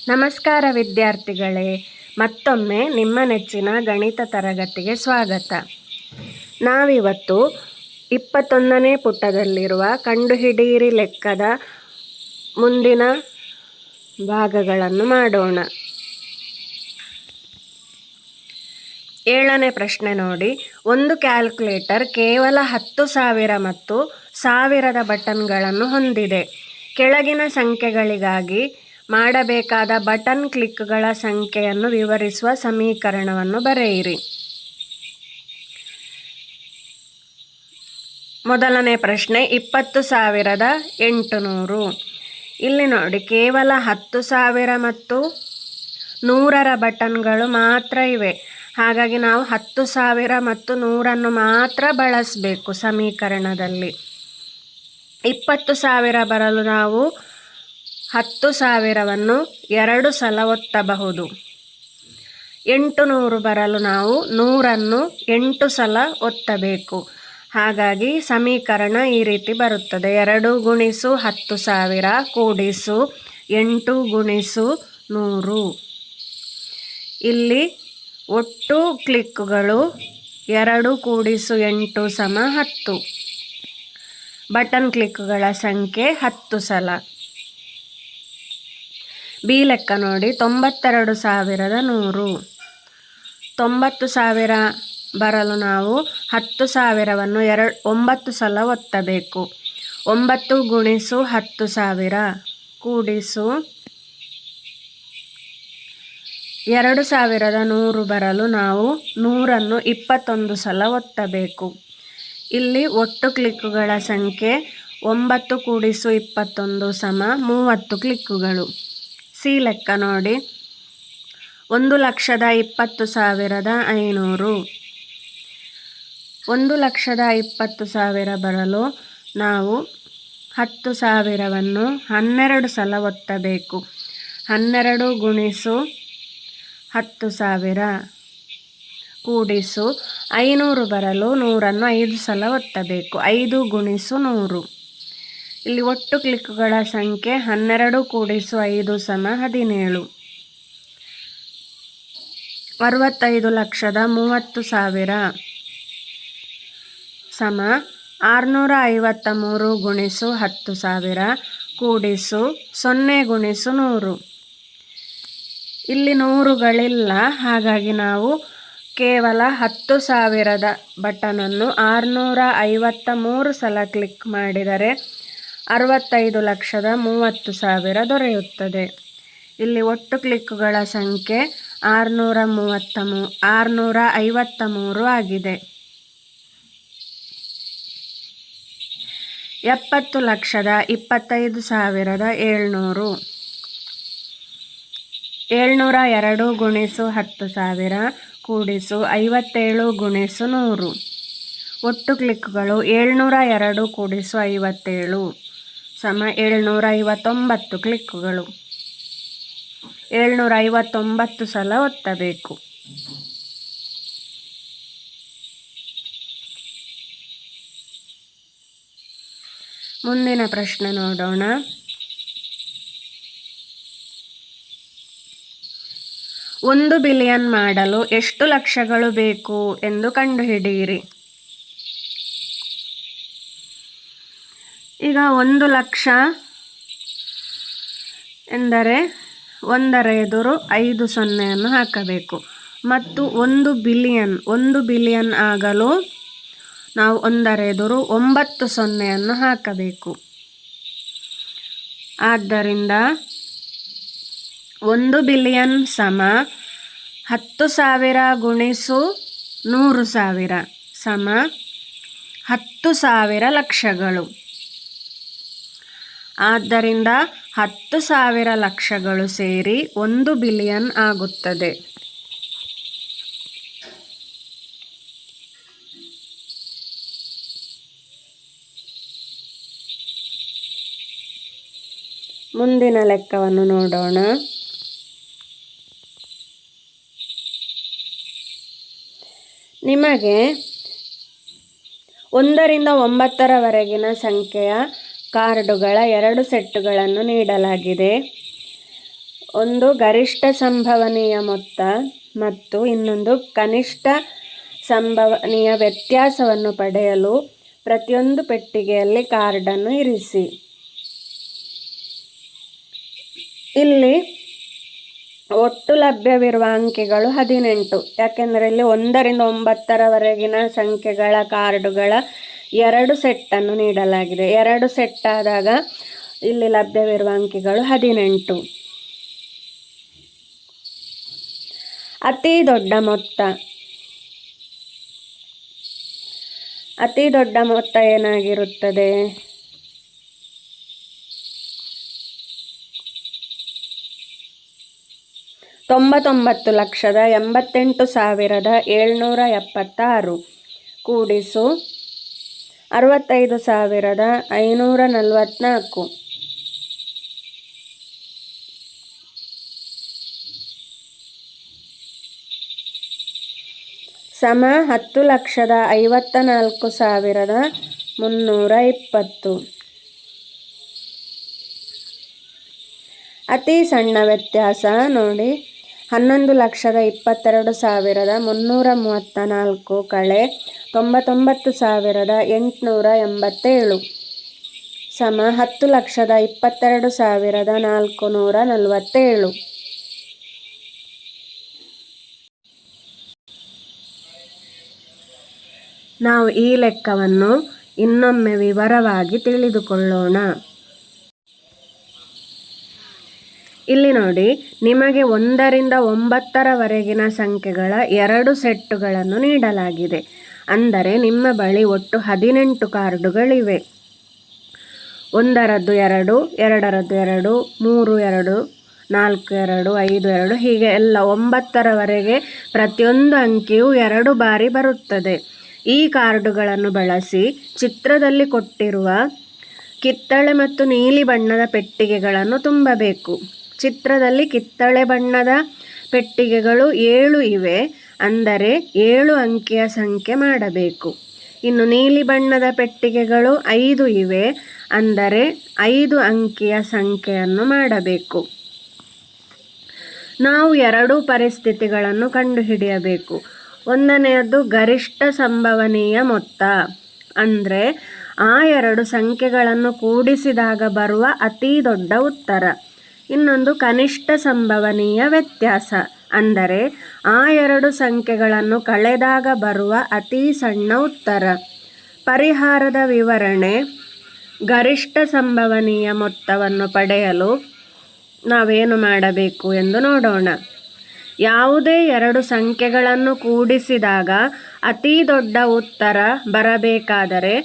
ನಮಸ್ಕಾರ ವಿದ್ಯಾರ್ಥಿಗಳೇ, ಮತ್ತೊಮ್ಮೆ ನಿಮ್ಮ ನೆಚ್ಚಿನ ಗಣಿತ ತರಗತಿಗೆ ಸ್ವಾಗತ. ನಾವಿವತ್ತು 21ನೇ ಪುಟದಲ್ಲಿರುವ ಕಂಡುಹಿಡಿಯಿರಿ ಲೆಕ್ಕದ ಮುಂದಿನ ಭಾಗಗಳನ್ನು ಮಾಡೋಣ. 7ನೇ ಪ್ರಶ್ನೆ ನೋಡಿ. ಒಂದು ಕ್ಯಾಲ್ಕುಲೇಟರ್ ಕೇವಲ 10,000 ಮತ್ತು 1000 ಬಟನ್ಗಳನ್ನು ಹೊಂದಿದೆ. ಕೆಳಗಿನ ಸಂಖ್ಯೆಗಳಿಗಾಗಿ ಮಾಡಬೇಕಾದ ಬಟನ್ ಕ್ಲಿಕ್ಗಳ ಸಂಖ್ಯೆಯನ್ನು ವಿವರಿಸುವ ಸಮೀಕರಣವನ್ನು ಬರೆಯಿರಿ. ಮೊದಲನೇ ಪ್ರಶ್ನೆ 20,800. ಇಲ್ಲಿ ನೋಡಿ, ಕೇವಲ 10,000 ಮತ್ತು 100ರ ಬಟನ್ಗಳು ಮಾತ್ರ ಇವೆ. ಹಾಗಾಗಿ ನಾವು 10,000 ಮತ್ತು 100ನ್ನು ಮಾತ್ರ ಬಳಸಬೇಕು ಸಮೀಕರಣದಲ್ಲಿ. 20,000 ಬರಲು ನಾವು 10,000ವನ್ನು 2 ಸಲ ಒತ್ತಬಹುದು. 800 ಬರಲು ನಾವು 100ನ್ನು 8 ಸಲ ಒತ್ತಬೇಕು. ಹಾಗಾಗಿ ಸಮೀಕರಣ ಈ ರೀತಿ ಬರುತ್ತದೆ: 2 × 10,000 ಕೂಡಿಸು 8 × 100. ಇಲ್ಲಿ ಒಟ್ಟು ಕ್ಲಿಕ್ಗಳು 2 × 8 = 10. ಬಟನ್ ಕ್ಲಿಕ್ಗಳ ಸಂಖ್ಯೆ 10 ಸಲ. ಬಿ ಲೆಕ್ಕ ನೋಡಿ. 92,100. 90,000 ಬರಲು ನಾವು 10,000ವನ್ನು 9 ಸಲ ಒತ್ತಬೇಕು. 9 × 10,000 ಕೂಡಿಸು 2,100 ಬರಲು ನಾವು 100ನ್ನು 21 ಸಲ ಒತ್ತಬೇಕು. ಇಲ್ಲಿ ಒಟ್ಟು ಕ್ಲಿಕ್ಗಳ ಸಂಖ್ಯೆ 9 × 21 = 30 ಕ್ಲಿಕ್ಗಳು. ಸಿ ಲೆಕ್ಕ ನೋಡಿ. 1,20,500. 1,20,000 ಬರಲು ನಾವು 10,000ವನ್ನು 12 ಸಲ ಒತ್ತಬೇಕು. 12 × 10,000 ಕೂಡಿಸು 500 ಬರಲು 100ನ್ನು 5 ಸಲ ಒತ್ತಬೇಕು. 5 × 100. ಇಲ್ಲಿ ಒಟ್ಟು ಕ್ಲಿಕ್ಗಳ ಸಂಖ್ಯೆ 12 × 5 = 17. 65,30,000 653 × 10,000 ಕೂಡಿಸು 0 × 100. ಇಲ್ಲಿ 100ಗಳಿಲ್ಲ, ಹಾಗಾಗಿ ನಾವು ಕೇವಲ 10,000ದ ಬಟನನ್ನು 653 ಸಲ ಕ್ಲಿಕ್ ಮಾಡಿದರೆ 65,30,000 ದೊರೆಯುತ್ತದೆ. ಇಲ್ಲಿ ಒಟ್ಟು ಕ್ಲಿಕ್ಗಳ ಸಂಖ್ಯೆ 653 ಆಗಿದೆ. 70,25,700. 702 × 10,000 ಕೂಡಿಸು 57 × 100. ಒಟ್ಟು ಕ್ಲಿಕ್ಗಳು 702 × 57 759 ಕ್ಲಿಕ್ಗಳು. 759 ಸಲ ಒತ್ತಬೇಕು. ಮುಂದಿನ ಪ್ರಶ್ನೆ ನೋಡೋಣ. 1 ಬಿಲಿಯನ್ ಮಾಡಲು ಎಷ್ಟು ಲಕ್ಷಗಳು ಬೇಕು ಎಂದು ಕಂಡುಹಿಡಿಯಿರಿ. ಈಗ 1 ಲಕ್ಷ ಎಂದರೆ 1ರ ಎದುರು 5 ಸೊನ್ನೆಯನ್ನು ಹಾಕಬೇಕು. ಮತ್ತು 1 ಬಿಲಿಯನ್ ಆಗಲು ನಾವು 1ರ ಎದುರು 9 ಸೊನ್ನೆಯನ್ನು ಹಾಕಬೇಕು. ಆದ್ದರಿಂದ 1 ಬಿಲಿಯನ್ = 10,000 × 100,000 = 10,000 ಲಕ್ಷಗಳು. ಆದ್ದರಿಂದ 10,000 ಲಕ್ಷಗಳು ಸೇರಿ 1 ಬಿಲಿಯನ್ ಆಗುತ್ತದೆ. ಮುಂದಿನ ಲೆಕ್ಕವನ್ನು ನೋಡೋಣ. ನಿಮಗೆ 1 ರಿಂದ 9ರವರೆಗಿನ ಸಂಖ್ಯೆಯ ಕಾರ್ಡುಗಳ 2 ಸೆಟ್ಟುಗಳನ್ನು ನೀಡಲಾಗಿದೆ. ಒಂದು ಗರಿಷ್ಠ ಸಂಭವನೀಯ ಮೊತ್ತ ಮತ್ತು ಇನ್ನೊಂದು ಕನಿಷ್ಠ ಸಂಭವನೀಯ ವ್ಯತ್ಯಾಸವನ್ನು ಪಡೆಯಲು ಪ್ರತಿಯೊಂದು ಪೆಟ್ಟಿಗೆಯಲ್ಲಿ ಕಾರ್ಡನ್ನು ಇರಿಸಿ. ಇಲ್ಲಿ ಒಟ್ಟು ಲಭ್ಯವಿರುವ ಅಂಕಿಗಳು 18. ಯಾಕೆಂದರೆ ಇಲ್ಲಿ 1 ರಿಂದ 9ರವರೆಗಿನ ಸಂಖ್ಯೆಗಳ ಕಾರ್ಡುಗಳ 2 ಸೆಟ್ಟನ್ನು ನೀಡಲಾಗಿದೆ. 2 ಸೆಟ್ ಆದಾಗ ಇಲ್ಲಿ ಲಭ್ಯವಿರುವ ಅಂಕಿಗಳು 18. ಅತಿ ದೊಡ್ಡ ಮೊತ್ತ ಏನಾಗಿರುತ್ತದೆ? 99,88,776 ಕೂಡಿಸು 65,544 ಸಮ 10,54,320. ಅತಿ ಸಣ್ಣ ವ್ಯತ್ಯಾಸ ನೋಡಿ, 11,22,334 ಕಳೆ 99,887 ಸಮ 10,22,447. ನಾವು ಈ ಲೆಕ್ಕವನ್ನು ಇನ್ನೊಮ್ಮೆ ವಿವರವಾಗಿ ತಿಳಿದುಕೊಳ್ಳೋಣ. ಇಲ್ಲಿ ನೋಡಿ, ನಿಮಗೆ 1 ರಿಂದ 9ರವರೆಗಿನ ಸಂಖ್ಯೆಗಳ 2 ಸೆಟ್ಟುಗಳನ್ನು ನೀಡಲಾಗಿದೆ. ಅಂದರೆ ನಿಮ್ಮ ಬಳಿ ಒಟ್ಟು 18 ಕಾರ್ಡುಗಳಿವೆ. 1ರದ್ದು 2, 2ರದ್ದು 2, 3 2, 4 2, 5 2 ಹೀಗೆ ಎಲ್ಲ 9ರವರೆಗೆ ಪ್ರತಿಯೊಂದು ಅಂಕಿಯು 2 ಬಾರಿ ಬರುತ್ತದೆ. ಈ ಕಾರ್ಡುಗಳನ್ನು ಬಳಸಿ ಚಿತ್ರದಲ್ಲಿ ಕೊಟ್ಟಿರುವ ಕಿತ್ತಳೆ ಮತ್ತು ನೀಲಿ ಬಣ್ಣದ ಪೆಟ್ಟಿಗೆಗಳನ್ನು ತುಂಬಬೇಕು. ಚಿತ್ರದಲ್ಲಿ ಕಿತ್ತಳೆ ಬಣ್ಣದ ಪೆಟ್ಟಿಗೆಗಳು 7 ಇವೆ, ಅಂದರೆ 7 ಅಂಕಿಯ ಸಂಖ್ಯೆ ಮಾಡಬೇಕು. ಇನ್ನು ನೀಲಿ ಬಣ್ಣದ ಪೆಟ್ಟಿಗೆಗಳು 5 ಇವೆ, ಅಂದರೆ 5 ಅಂಕಿಯ ಸಂಖ್ಯೆಯನ್ನು ಮಾಡಬೇಕು. ನಾವು 2 ಪರಿಸ್ಥಿತಿಗಳನ್ನು ಕಂಡುಹಿಡಿಯಬೇಕು. ಒಂದನೆಯದು ಗರಿಷ್ಠ ಸಂಭವನೀಯ ಮೊತ್ತ, ಅಂದರೆ ಆ 2 ಸಂಖ್ಯೆಗಳನ್ನು ಕೂಡಿಸಿದಾಗ ಬರುವ ಅತಿ ದೊಡ್ಡ ಉತ್ತರ. ಇನ್ನೊಂದು ಕನಿಷ್ಠ ಸಂಭವನೀಯ ವ್ಯತ್ಯಾಸ, ಅಂದರೆ ಆ 2 ಸಂಖ್ಯೆಗಳನ್ನು ಕಳೆದಾಗ ಬರುವ ಅತಿ ಸಣ್ಣ ಉತ್ತರ. ಪರಿಹಾರದ ವಿವರಣೆ. ಗರಿಷ್ಠ ಸಂಭವನೀಯ ಮೊತ್ತವನ್ನು ಪಡೆಯಲು ನಾವೇನು ಮಾಡಬೇಕು ಎಂದು ನೋಡೋಣ. ಯಾವುದೇ 2 ಸಂಖ್ಯೆಗಳನ್ನು ಕೂಡಿಸಿದಾಗ ಅತಿ ದೊಡ್ಡ ಉತ್ತರ ಬರಬೇಕಾದರೆ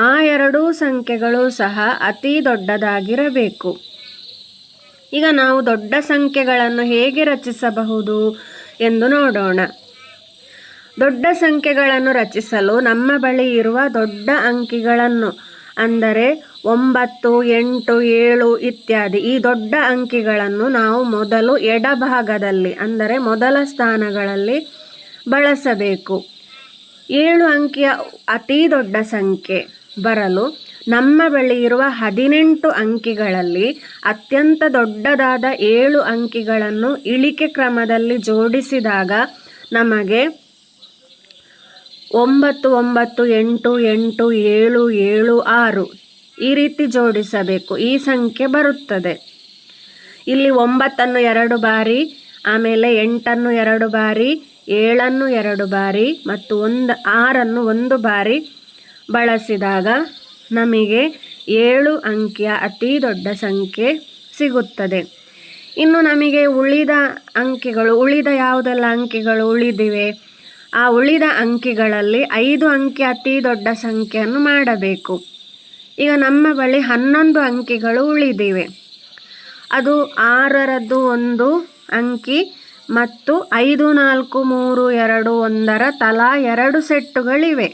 ಆ 2 ಸಂಖ್ಯೆಗಳು ಸಹ ಅತಿ ದೊಡ್ಡದಾಗಿರಬೇಕು. ಈಗ ನಾವು ದೊಡ್ಡ ಸಂಖ್ಯೆಗಳನ್ನು ಹೇಗೆ ರಚಿಸಬಹುದು ಎಂದು ನೋಡೋಣ. ದೊಡ್ಡ ಸಂಖ್ಯೆಗಳನ್ನು ರಚಿಸಲು ನಮ್ಮ ಬಳಿ ಇರುವ ದೊಡ್ಡ ಅಂಕಿಗಳನ್ನು, ಅಂದರೆ 9, 8, 7 ಇತ್ಯಾದಿ ಈ ದೊಡ್ಡ ಅಂಕಿಗಳನ್ನು ನಾವು ಮೊದಲು ಎಡಭಾಗದಲ್ಲಿ, ಅಂದರೆ ಮೊದಲ ಸ್ಥಾನಗಳಲ್ಲಿ ಬಳಸಬೇಕು. 7 ಅಂಕಿಯ ಅತಿ ದೊಡ್ಡ ಸಂಖ್ಯೆ ಬರಲು ನಮ್ಮ ಬಳಿ ಇರುವ 18 ಅಂಕಿಗಳಲ್ಲಿ ಅತ್ಯಂತ ದೊಡ್ಡದಾದ 7 ಅಂಕಿಗಳನ್ನು ಇಳಿಕೆ ಕ್ರಮದಲ್ಲಿ ಜೋಡಿಸಿದಾಗ ನಮಗೆ 9, 9, 8, 8, 7, 7, 6 ಈ ರೀತಿ ಜೋಡಿಸಬೇಕು. ಈ ಸಂಖ್ಯೆ ಬರುತ್ತದೆ. ಇಲ್ಲಿ 9ಅನ್ನು 2 ಬಾರಿ, ಆಮೇಲೆ 8ಅನ್ನು 2 ಬಾರಿ, 7ಅನ್ನು 2 ಬಾರಿ ಮತ್ತು 6ಅನ್ನು 1 ಬಾರಿ ಬಳಸಿದಾಗ ನಮಗೆ 7 ಅಂಕಿಯ ಅತಿ ದೊಡ್ಡ ಸಂಖ್ಯೆ ಸಿಗುತ್ತದೆ. ಇನ್ನು ನಮಗೆ ಉಳಿದ ಯಾವುದೆಲ್ಲ ಅಂಕಿಗಳು ಉಳಿದಿವೆ, ಆ ಉಳಿದ ಅಂಕಿಗಳಲ್ಲಿ 5 ಅಂಕಿ ಅತಿ ದೊಡ್ಡ ಸಂಖ್ಯೆಯನ್ನು ಮಾಡಬೇಕು. ಈಗ ನಮ್ಮ ಬಳಿ 11 ಅಂಕಿಗಳು ಉಳಿದಿವೆ. ಅದು 6ರದ್ದು 1 ಅಂಕಿ ಮತ್ತು 5, 4, 3, 2, 1ರ ತಲಾ 2 ಸೆಟ್ಟುಗಳಿವೆ.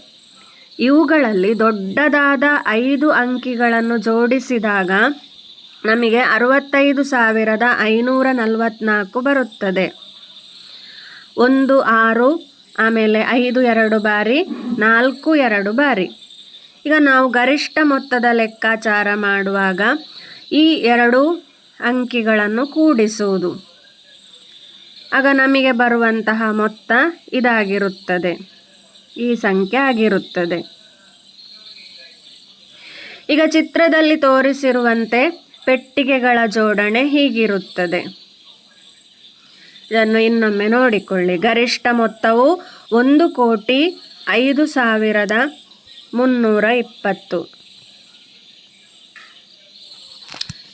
ಇವುಗಳಲ್ಲಿ ದೊಡ್ಡದಾದ 5 ಅಂಕಿಗಳನ್ನು ಜೋಡಿಸಿದಾಗ ನಮಗೆ 65,544 ಬರುತ್ತದೆ. 1 6, ಆಮೇಲೆ 5 2 ಬಾರಿ, 4 2 ಬಾರಿ. ಈಗ ನಾವು ಗರಿಷ್ಠ ಮೊತ್ತದ ಲೆಕ್ಕಾಚಾರ ಮಾಡುವಾಗ ಈ 2 ಅಂಕಿಗಳನ್ನು ಕೂಡಿಸುವುದು. ಆಗ ನಮಗೆ ಬರುವಂತಹ ಮೊತ್ತ ಇದಾಗಿರುತ್ತದೆ, ಈ ಸಂಖ್ಯೆ ಆಗಿರುತ್ತದೆ. ಈಗ ಚಿತ್ರದಲ್ಲಿ ತೋರಿಸಿರುವಂತೆ ಪೆಟ್ಟಿಗೆಗಳ ಜೋಡಣೆ ಹೀಗಿರುತ್ತದೆ. ಇದನ್ನು ಇನ್ನೊಮ್ಮೆ ನೋಡಿಕೊಳ್ಳಿ. ಗರಿಷ್ಠ ಮೊತ್ತವು 1,05,320.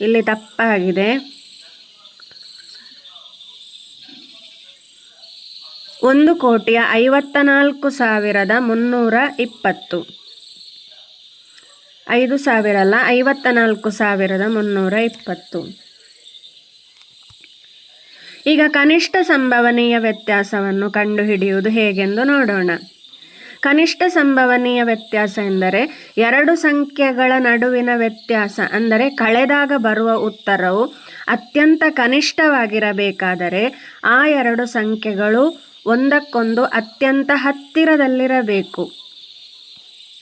ಇಲ್ಲಿ ತಪ್ಪಾಗಿದೆ. 1,54,320. 5,000 ಅಲ್ಲ, 54,320. ಈಗ ಕನಿಷ್ಠ ಸಂಭವನೀಯ ವ್ಯತ್ಯಾಸವನ್ನು ಕಂಡುಹಿಡಿಯುವುದು ಹೇಗೆಂದು ನೋಡೋಣ. ಕನಿಷ್ಠ ಸಂಭವನೀಯ ವ್ಯತ್ಯಾಸ ಎಂದರೆ ಎರಡು ಸಂಖ್ಯೆಗಳ ನಡುವಿನ ವ್ಯತ್ಯಾಸ. ಅಂದರೆ ಕಳೆದಾಗ ಬರುವ ಉತ್ತರವು ಅತ್ಯಂತ ಕನಿಷ್ಠವಾಗಿರಬೇಕಾದರೆ ಆ ಎರಡು ಸಂಖ್ಯೆಗಳು ಒಂದಕ್ಕೊಂದು ಅತ್ಯಂತ ಹತ್ತಿರದಲ್ಲಿರಬೇಕು.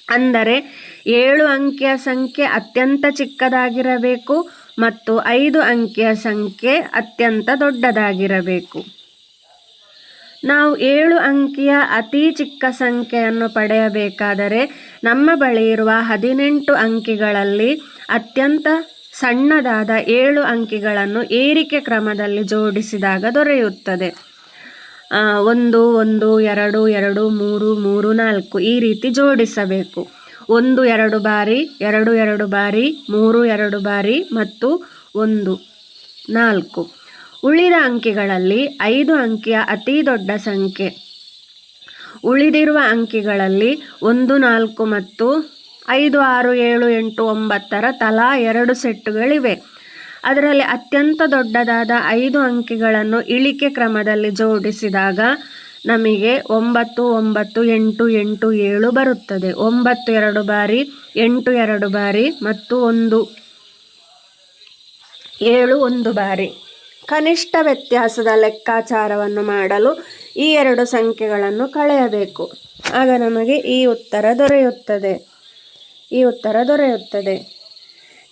ಅಂದರೆ 7 ಅಂಕಿಯ ಸಂಖ್ಯೆ ಅತ್ಯಂತ ಚಿಕ್ಕದಾಗಿರಬೇಕು ಮತ್ತು 5 ಅಂಕಿಯ ಸಂಖ್ಯೆ ಅತ್ಯಂತ ದೊಡ್ಡದಾಗಿರಬೇಕು. ನಾವು 7 ಅಂಕಿಯ ಅತಿ ಚಿಕ್ಕ ಸಂಖ್ಯೆಯನ್ನು ಪಡೆಯಬೇಕಾದರೆ ನಮ್ಮ ಬಳಿ ಇರುವ 18 ಅಂಕಿಗಳಲ್ಲಿ ಅತ್ಯಂತ ಸಣ್ಣದಾದ 7 ಅಂಕಿಗಳನ್ನು ಏರಿಕೆ ಕ್ರಮದಲ್ಲಿ ಜೋಡಿಸಿದಾಗ ದೊರೆಯುತ್ತದೆ. 1 1 2 2 3 3 4 ಈ ರೀತಿ ಜೋಡಿಸಬೇಕು. 1 2 ಬಾರಿ, 2 2 ಬಾರಿ, 3 2 ಬಾರಿ ಮತ್ತು 1 4. ಉಳಿದ ಅಂಕಿಗಳಲ್ಲಿ 5 ಅಂಕಿಯ ಅತಿ ದೊಡ್ಡ ಸಂಖ್ಯೆ. ಉಳಿದಿರುವ ಅಂಕಿಗಳಲ್ಲಿ 1 4 ಮತ್ತು 5 6 7 8 9 ತಲಾ 2 ಸೆಟ್ಟುಗಳಿವೆ. ಅದರಲ್ಲಿ ಅತ್ಯಂತ ದೊಡ್ಡದಾದ 5 ಅಂಕಿಗಳನ್ನು ಇಳಿಕೆ ಕ್ರಮದಲ್ಲಿ ಜೋಡಿಸಿದಾಗ ನಮಗೆ 9 9 8 8 7 ಬರುತ್ತದೆ. 9 2 ಬಾರಿ, 8 2 ಬಾರಿ ಮತ್ತು 1 7 1 ಬಾರಿ. ಕನಿಷ್ಠ ವ್ಯತ್ಯಾಸದ ಲೆಕ್ಕಾಚಾರವನ್ನು ಮಾಡಲು ಈ ಎರಡು ಸಂಖ್ಯೆಗಳನ್ನು ಕಳೆಯಬೇಕು. ಆಗ ನಮಗೆ ಈ ಉತ್ತರ ದೊರೆಯುತ್ತದೆ.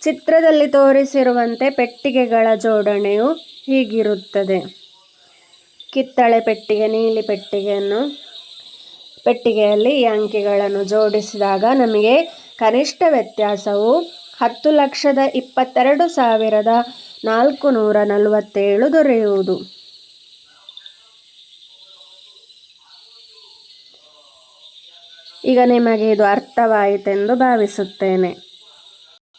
ಚಿತ್ರದಲ್ಲಿ ತೋರಿಸಿರುವಂತೆ ಪೆಟ್ಟಿಗೆಗಳ ಜೋಡಣೆಯು ಹೀಗಿರುತ್ತದೆ. ಕಿತ್ತಳೆ ಪೆಟ್ಟಿಗೆ, ನೀಲಿ ಪೆಟ್ಟಿಗೆಯಲ್ಲಿ ಈ ಅಂಕಿಗಳನ್ನು ಜೋಡಿಸಿದಾಗ ನಮಗೆ ಕನಿಷ್ಠ ವ್ಯತ್ಯಾಸವು 10,22,447 ದೊರೆಯುವುದು. ಈಗ ನಿಮಗೆ ಇದು ಅರ್ಥವಾಯಿತೆಂದು ಭಾವಿಸುತ್ತೇನೆ.